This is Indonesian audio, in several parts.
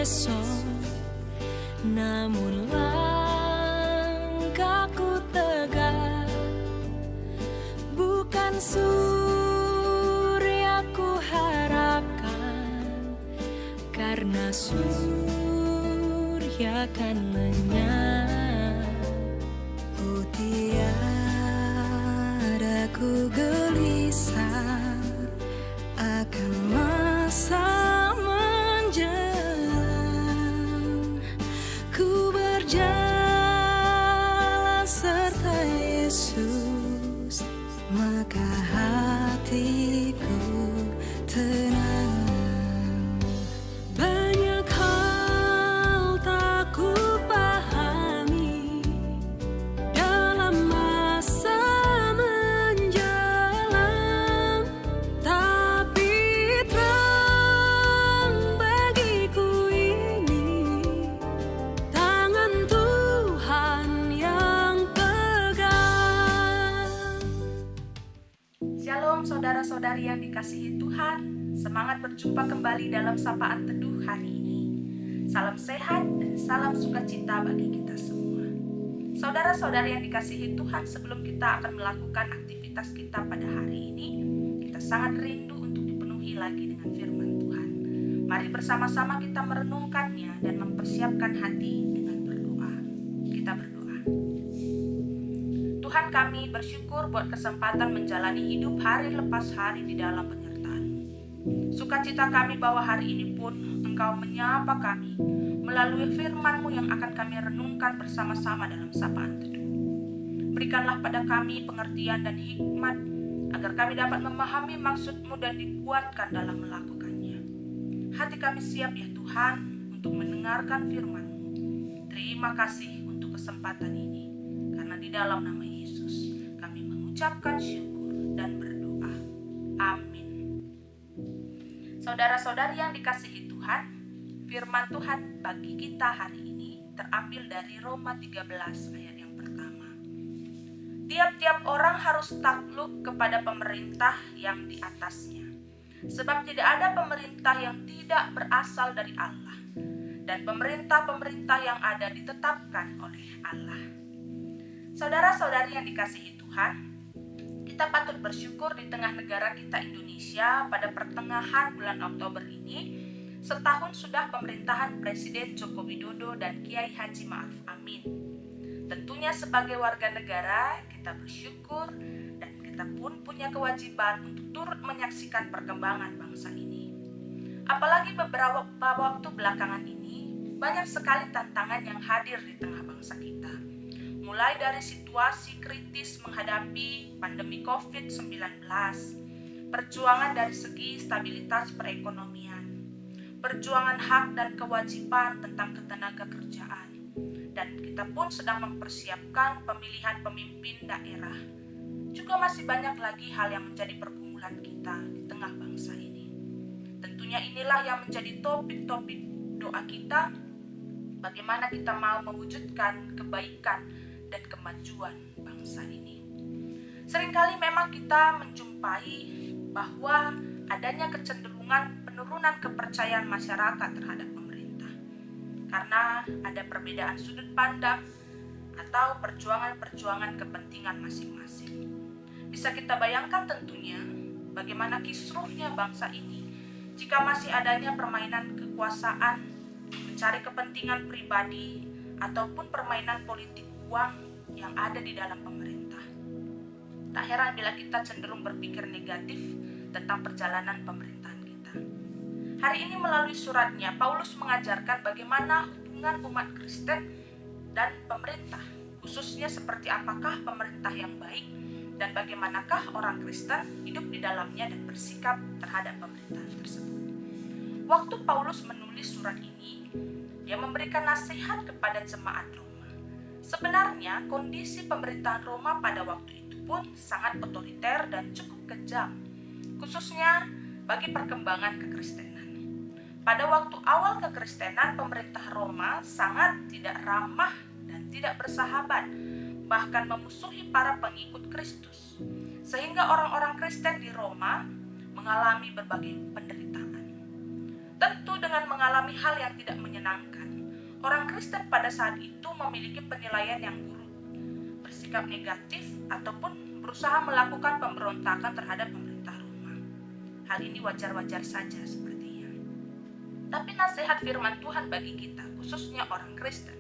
esok, namun langkahku tegak. Bukan surya ku harapkan, karena surya kan lenyap. Oh, tiada ku gelisah akan masa menjelang. Ku berjalan serta Yesus, maka hatiku tenang. Banyak hal tak ku pahami dalam masa menjelang, tapi terang bagiku ini tangan Tuhan yang pegang. Shalom saudara-saudari yang dikasihi Tuhan, semangat berjumpa kembali dalam Sapaan Teduh hari ini. Salam sehat dan salam sukacita bagi kita semua. Saudara-saudari yang dikasihi Tuhan, sebelum kita akan melakukan aktivitas kita pada hari ini, kita sangat rindu untuk dipenuhi lagi dengan firman Tuhan. Mari bersama-sama kita merenungkannya dan mempersiapkan hati dengan berdoa. Kita berdoa. Tuhan, kami bersyukur buat kesempatan menjalani hidup hari lepas hari di dalam penyertaan-Mu. Sukacita kami bahwa hari ini pun Engkau menyapa kami melalui firman-Mu yang akan kami renungkan bersama-sama dalam Sapaan Teduh. Berikanlah pada kami pengertian dan hikmat agar kami dapat memahami maksud-Mu dan dikuatkan dalam melakukannya. Hati kami siap ya Tuhan untuk mendengarkan firman-Mu. Terima kasih untuk kesempatan ini, karena di dalam nama Yesus kami mengucapkan syukur dan berdoa. Amin. Saudara-saudari yang dikasihi Tuhan, firman Tuhan bagi kita hari ini terambil dari Roma 13 ayat yang pertama. Tiap-tiap orang harus takluk kepada pemerintah yang di atasnya, sebab tidak ada pemerintah yang tidak berasal dari Allah, dan pemerintah-pemerintah yang ada ditetapkan oleh Allah. Saudara-saudari yang dikasihi Tuhan, kita patut bersyukur di tengah negara kita Indonesia pada pertengahan bulan Oktober ini, setahun sudah pemerintahan Presiden Joko Widodo dan Kiai Haji Ma'ruf Amin. Tentunya sebagai warga negara, kita bersyukur dan kita pun punya kewajiban untuk turut menyaksikan perkembangan bangsa ini. Apalagi beberapa waktu belakangan ini, banyak sekali tantangan yang hadir di tengah bangsa kita. Mulai dari situasi kritis menghadapi pandemi COVID-19, perjuangan dari segi stabilitas perekonomian, perjuangan hak dan kewajiban tentang ketenaga kerjaan, dan kita pun sedang mempersiapkan pemilihan pemimpin daerah. Juga masih banyak lagi hal yang menjadi pergumulan kita di tengah bangsa ini. Tentunya inilah yang menjadi topik-topik doa kita, bagaimana kita mau mewujudkan kebaikan dan kemajuan bangsa ini. Seringkali memang kita menjumpai bahwa adanya kecenderungan penurunan kepercayaan masyarakat terhadap pemerintah karena ada perbedaan sudut pandang atau perjuangan-perjuangan kepentingan masing-masing. Bisa kita bayangkan tentunya bagaimana kisruhnya bangsa ini jika masih adanya permainan kekuasaan, mencari kepentingan pribadi, ataupun permainan politik uang yang ada di dalam pemerintah. Tak heran bila kita cenderung berpikir negatif tentang perjalanan pemerintahan kita. Hari ini melalui suratnya, Paulus mengajarkan bagaimana hubungan umat Kristen dan pemerintah, khususnya seperti apakah pemerintah yang baik dan bagaimanakah orang Kristen hidup di dalamnya dan bersikap terhadap pemerintahan tersebut. Waktu Paulus menulis surat ini, dia memberikan nasihat kepada jemaat Roma. Sebenarnya kondisi pemerintahan Roma pada waktu itu pun sangat otoriter dan cukup kejam, khususnya bagi perkembangan kekristenan. Pada waktu awal kekristenan, pemerintah Roma sangat tidak ramah dan tidak bersahabat, bahkan memusuhi para pengikut Kristus, sehingga orang-orang Kristen di Roma mengalami berbagai penderitaan. Tentu dengan mengalami hal yang tidak menyenangkan, orang Kristen pada saat itu memiliki penilaian yang buruk, bersikap negatif, ataupun berusaha melakukan pemberontakan terhadap pemerintah Roma. Hal ini wajar-wajar saja sepertinya. Tapi nasihat firman Tuhan bagi kita, khususnya orang Kristen,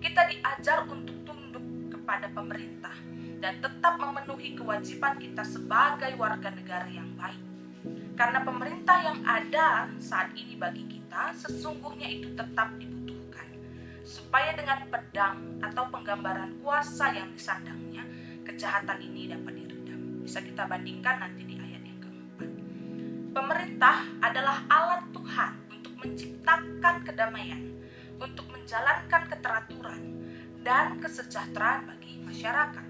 kita diajar untuk tunduk kepada pemerintah dan tetap memenuhi kewajiban kita sebagai warga negara yang baik. Karena pemerintah yang ada saat ini bagi kita sesungguhnya itu tetap dibutuhkan, supaya dengan pedang atau penggambaran kuasa yang disandangnya, kejahatan ini dapat diredam. Bisa kita bandingkan nanti di ayat yang keempat. Pemerintah adalah alat Tuhan untuk menciptakan kedamaian, untuk menjalankan keteraturan dan kesejahteraan bagi masyarakat.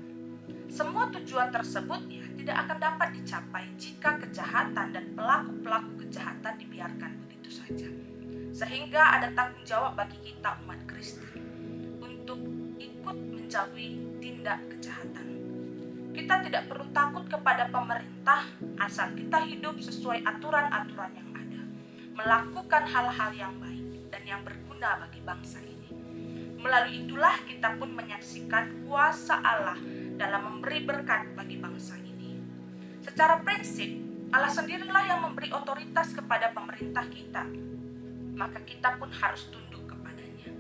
Semua tujuan tersebut tidak akan dapat dicapai jika kejahatan dan pelaku-pelaku kejahatan dibiarkan begitu saja. Sehingga ada tanggung jawab bagi kita umat Kristen untuk ikut menjauhi tindak kejahatan. Kita tidak perlu takut kepada pemerintah asal kita hidup sesuai aturan-aturan yang ada, melakukan hal-hal yang baik dan yang berguna bagi bangsa ini. Melalui itulah kita pun menyaksikan kuasa Allah dalam memberi berkat bagi bangsa ini. Secara prinsip, Allah sendirilah yang memberi otoritas kepada pemerintah kita. Maka kita pun harus tunduk kepadanya.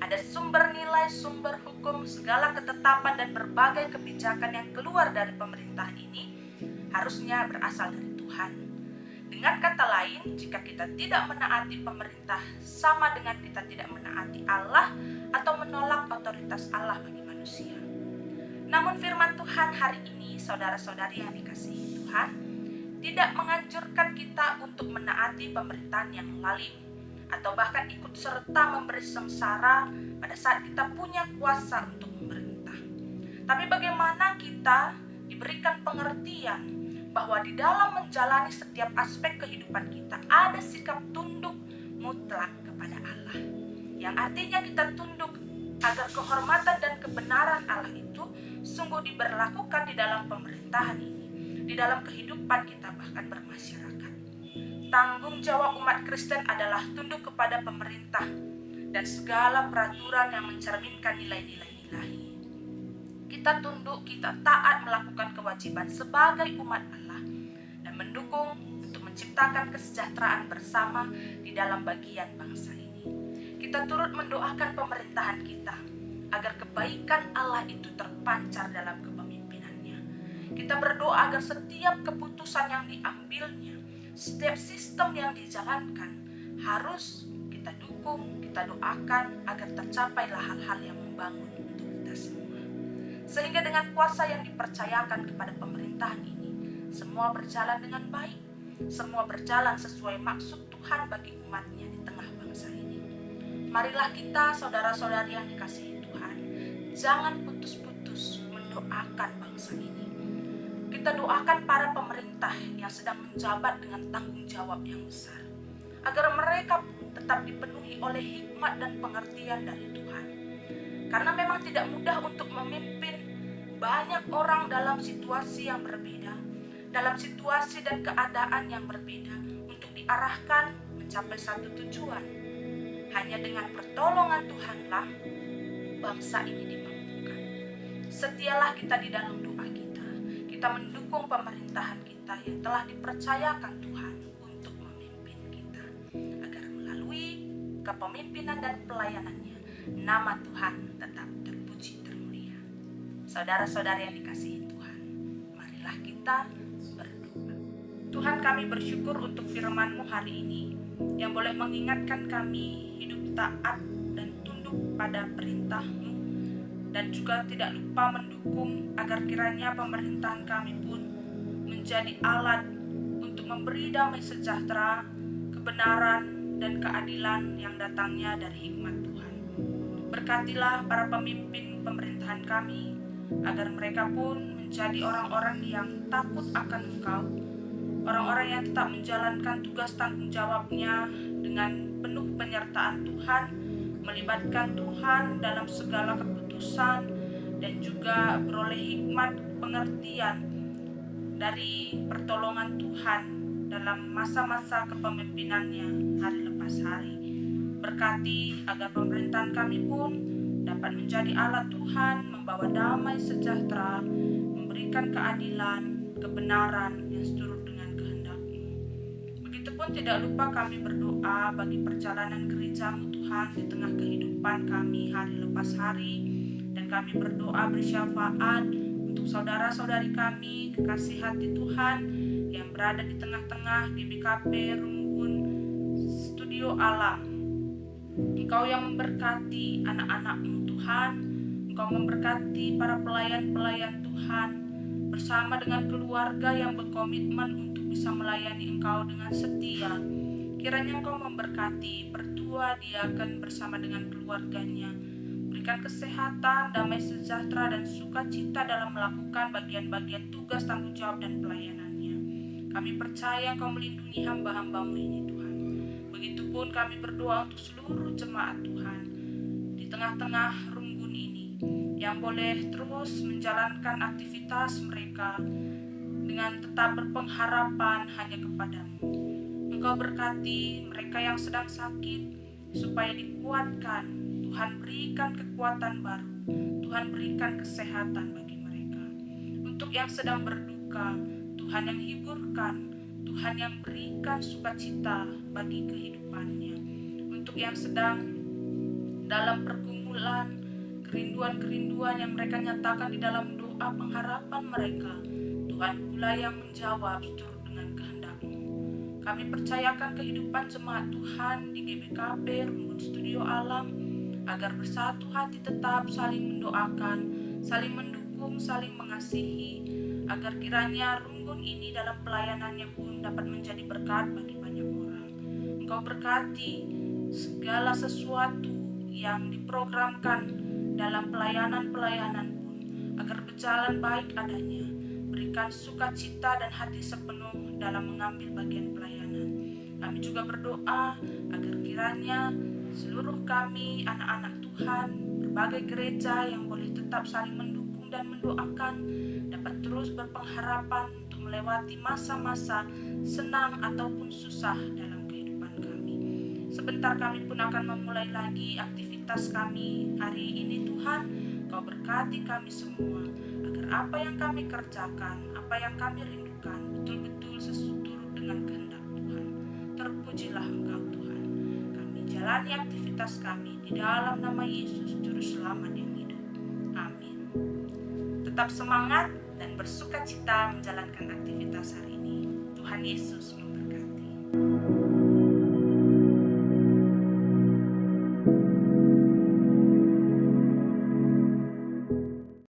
Ada sumber nilai, sumber hukum, segala ketetapan dan berbagai kebijakan yang keluar dari pemerintah ini harusnya berasal dari Tuhan. Dengan kata lain, jika kita tidak menaati pemerintah, sama dengan kita tidak menaati Allah atau menolak otoritas Allah bagi manusia. Namun firman Tuhan hari ini, saudara-saudari yang dikasihi Tuhan, tidak menganjurkan kita untuk menaati pemerintahan yang lalim atau bahkan ikut serta memberi sengsara pada saat kita punya kuasa untuk memerintah. Tapi bagaimana kita diberikan pengertian bahwa di dalam menjalani setiap aspek kehidupan kita ada sikap tunduk mutlak kepada Allah, yang artinya kita tunduk agar kehormatan dan kebenaran Allah itu sungguh diberlakukan di dalam pemerintahan ini, di dalam kehidupan kita bahkan bermasyarakat. Tanggung jawab umat Kristen adalah tunduk kepada pemerintah dan segala peraturan yang mencerminkan nilai-nilai ilahi. Kita tunduk, kita taat melakukan kewajiban sebagai umat Allah dan mendukung untuk menciptakan kesejahteraan bersama di dalam bagian bangsa ini. Kita turut mendoakan pemerintahan kita agar kebaikan Allah itu terpancar dalam kepemimpinannya. Kita berdoa agar setiap keputusan yang diambilnya, setiap sistem yang dijalankan harus kita dukung, kita doakan agar tercapailah hal-hal yang membangun untuk kita semua. Sehingga dengan kuasa yang dipercayakan kepada pemerintahan ini, semua berjalan dengan baik, semua berjalan sesuai maksud Tuhan bagi umatnya di tengah bangsa ini. Marilah kita, saudara-saudari yang dikasihi Tuhan, jangan putus-putus mendoakan bangsa ini. Kita doakan para pemerintah yang sedang menjabat dengan tanggung jawab yang besar, agar mereka pun tetap dipenuhi oleh hikmat dan pengertian dari Tuhan. Karena memang tidak mudah untuk memimpin banyak orang dalam situasi yang berbeda, dalam situasi dan keadaan yang berbeda, untuk diarahkan mencapai satu tujuan. Hanya dengan pertolongan Tuhanlah bangsa ini dimampukan. Setialah kita di dalam doa kita. Kita mendukung pemerintahan kita yang telah dipercayakan Tuhan untuk memimpin kita, agar melalui kepemimpinan dan pelayanannya, nama Tuhan tetap terpuji termulia. Saudara-saudari yang dikasihi Tuhan, marilah kita berdoa. Tuhan, kami bersyukur untuk firman-Mu hari ini yang boleh mengingatkan kami hidup taat dan tunduk pada perintah-Mu, dan juga tidak lupa mendukung agar kiranya pemerintahan kami pun menjadi alat untuk memberi damai sejahtera, kebenaran dan keadilan yang datangnya dari hikmat Tuhan. Berkatilah para pemimpin pemerintahan kami agar mereka pun menjadi orang-orang yang takut akan Engkau, orang-orang yang tetap menjalankan tugas tanggung jawabnya dengan penuh penyertaan Tuhan, melibatkan Tuhan dalam segala keputusan, dan juga beroleh hikmat pengertian dari pertolongan Tuhan dalam masa-masa kepemimpinannya hari lepas lepas hari. Berkati agar pemerintahan kami pun dapat menjadi alat Tuhan, membawa damai sejahtera, memberikan keadilan, kebenaran yang seturut dengan kehendak-Mu. Begitupun tidak lupa kami berdoa bagi perjalanan gereja-Mu Tuhan di tengah kehidupan kami hari lepas hari, dan kami berdoa bersyafaat untuk saudara-saudari kami, kekasih hati Tuhan yang berada di tengah-tengah GBKP Runggun Studio Alam. Engkau yang memberkati anak-anak-Mu Tuhan, Engkau memberkati para pelayan-pelayan Tuhan, bersama dengan keluarga yang berkomitmen untuk bisa melayani Engkau dengan setia. Kiranya Engkau memberkati pertua diaken bersama dengan keluarganya, berikan kesehatan, damai sejahtera, dan sukacita dalam melakukan bagian-bagian tugas, tanggung jawab, dan pelayanannya. Kami percaya Engkau melindungi hamba-hamba-Mu ini Tuhan. Begitupun kami berdoa untuk seluruh jemaat Tuhan di tengah-tengah Runggun ini, yang boleh terus menjalankan aktivitas mereka dengan tetap berpengharapan hanya kepada-Mu. Engkau berkati mereka yang sedang sakit supaya dikuatkan. Tuhan berikan kekuatan baru, Tuhan berikan kesehatan bagi mereka. Untuk yang sedang berduka, Tuhan yang hiburkan, Tuhan yang berikan sukacita bagi kehidupannya. Untuk yang sedang dalam pergumulan, kerinduan-kerinduan yang mereka nyatakan di dalam doa pengharapan mereka, Tuhan pula yang menjawab seturut dengan kehendak-Mu. Kami percayakan kehidupan jemaat Tuhan di GBKP Runggun Studio Alam, agar bersatu hati tetap saling mendoakan, saling mendukung, saling mengasihi, agar kiranya Runggun ini dalam pelayanannya pun dapat menjadi berkat bagi banyak orang. Engkau berkati segala sesuatu yang diprogramkan dalam pelayanan-pelayanan pun, agar berjalan baik adanya. Berikan sukacita dan hati sepenuh dalam mengambil bagian pelayanan. Kami juga berdoa agar kiranya seluruh kami, anak-anak Tuhan, berbagai gereja yang boleh tetap saling mendukung dan mendoakan, dapat terus berpengharapan untuk melewati masa-masa senang ataupun susah dalam kehidupan kami. Sebentar kami pun akan memulai lagi aktivitas kami hari ini Tuhan. Kau berkati kami semua, agar apa yang kami kerjakan, apa yang kami rindukan, betul-betul seturut dengan kehendak Tuhan. Terpujilah Engkau Tuhan. Kami jalani aktivitas kami di dalam nama Yesus, Juru Selamat yang hidup. Amin. Tetap semangat dan bersukacita menjalankan aktivitas hari ini. Tuhan Yesus